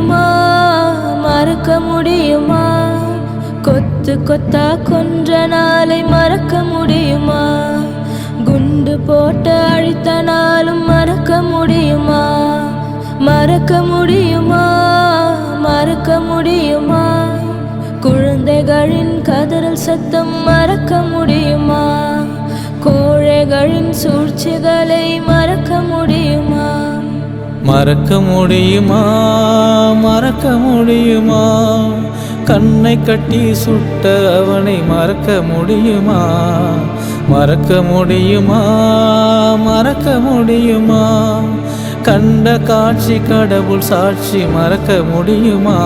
முடியுமா மறக்க முடியுமா கொத்து கொத்தா கொன்ற நாளை மறக்க முடியுமா குண்டு போட்டு அழித்த நாளும் மறக்க முடியுமா மறக்க முடியுமா மறக்க முடியுமா குழந்தைகளின் கதறல் சத்தம் மறக்க முடியுமா கோழைகளின் சூழ்ச்சிகளை மறக்க முடியுமா மறக்க முடியுமா மறக்க முடியுமா கண்ணை கட்டி சுட்ட அவனை மறக்க முடியுமா மறக்க முடியுமா மறக்க முடியுமா கண்ட காட்சி கடவுள் சாட்சி மறக்க முடியுமா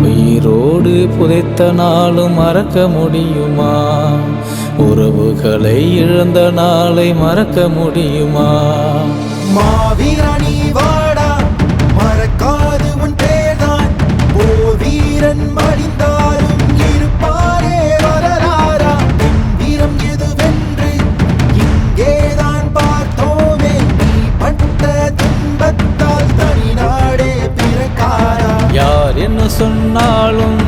உயிரோடு புதைத்த நாளும் மறக்க முடியுமா உறவுகளை இழந்த நாளை மறக்க முடியுமா மாவீரனி வாடா மறக்காது உன் பேர்தான் போர் வீரன் மடிந்தாலும் இருப்பாரே வரலாறா வீரம் எதுவென்று இங்கேதான் பார்த்தோமே நீ பட்ட துன்பத்தால் தனி நாடே பிறக்காரா யார் என்ன சொன்னாலும்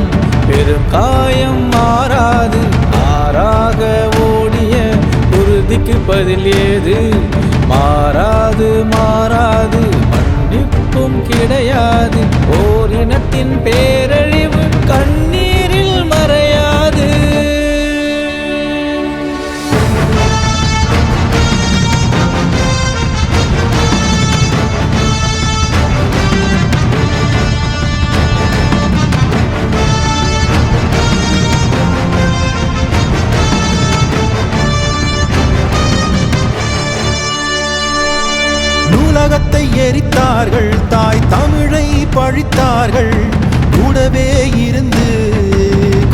பெரும் காயம் மாறாது ஆறாக ஓடிய உறுதிக்கு பதில் ஏது மாறாது மாறாது மன்னிப்பும் கிடையாது ஓர் இனத்தின் பேரழிவு கண்ணீரில் மறையாது நூலகத்தை எரித்தார்கள் தாய் தமிழை பழித்தார்கள் கூடவே இருந்து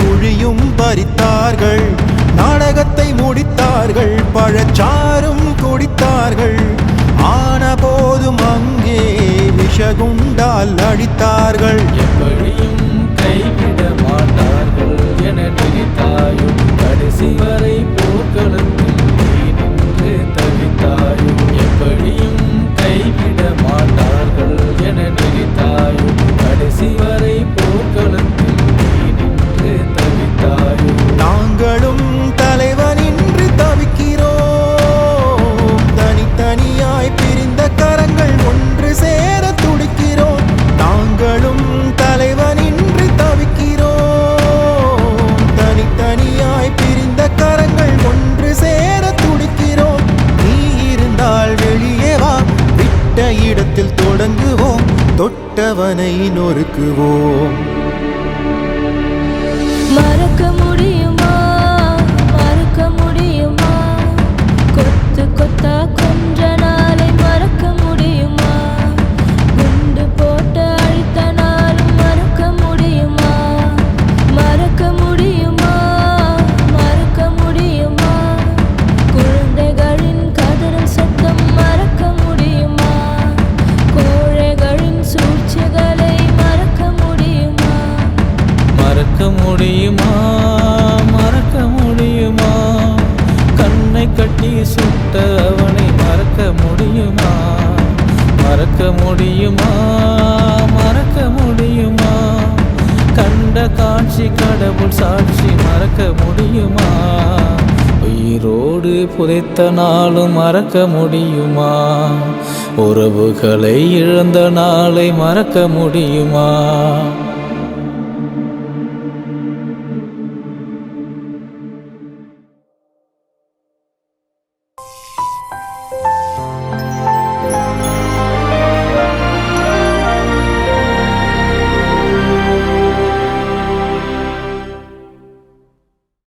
குழியும் பறித்தார்கள் நாடகத்தை முடித்தார்கள் பழச்சாரும் குடித்தார்கள் ஆன போதும் அங்கே விஷகுண்டால் அடித்தார்கள் எப்படியும் கைவிட மாட்டார்கள் என நினைத்தாயும் கடைசி வரை போர்க்களத்தில் நீ நின்று தவித்தாயும் எப்படியும் கைவிட மாட்டார்கள் என நினைத்தாயும் கடைசி வரை போர்க்களத்தில் நீ நின்று தவித்தாயும் நாங்களும் தலைவனின்றி தவிக்கிறோம் தனித்தனியாய் பிரிந்த கரங்கள் ஒன்று சேர துடிக்கிறோம் நாங்களும் தலைவனின்றி தவிக்கிறோம் தனித்தனியாய் பிரிந்த கரங்கள் ஒன்று சேர துடிக்கிறோம் நீ இருந்தால் வெளியே வா விட்ட இடத்தில் தொடங்குவோம் தொட்டவனை நொறுக்குவோம் மறக்க முடியுமா மறக்க முடியுமா கொத்து கொத்தா கொன்ற நாளை மறக்க முடியுமா குண்டு போட்டு அழித்த நாளும் மறக்க முடியுமா மறக்க முடியுமா மறக்க முடியுமா குழந்தைகளின் கதறல் சத்தம் மறக்க முடியுமா கோழைகளின் சூழ்ச்சிகளை மறக்க முடியுமா மறக்க முடியுமா மறக்க முடியுமா கண்ணை கட்டி சுட்ட அவனை மறக்க முடியுமா மறக்க முடியுமா மறக்க முடியுமா கண்ட காட்சி கடவுள் சாட்சி மறக்க முடியுமா உயிரோடு புதைத்த நாளும் மறக்க முடியுமா உறவுகளை இழந்த நாளை மறக்க முடியுமா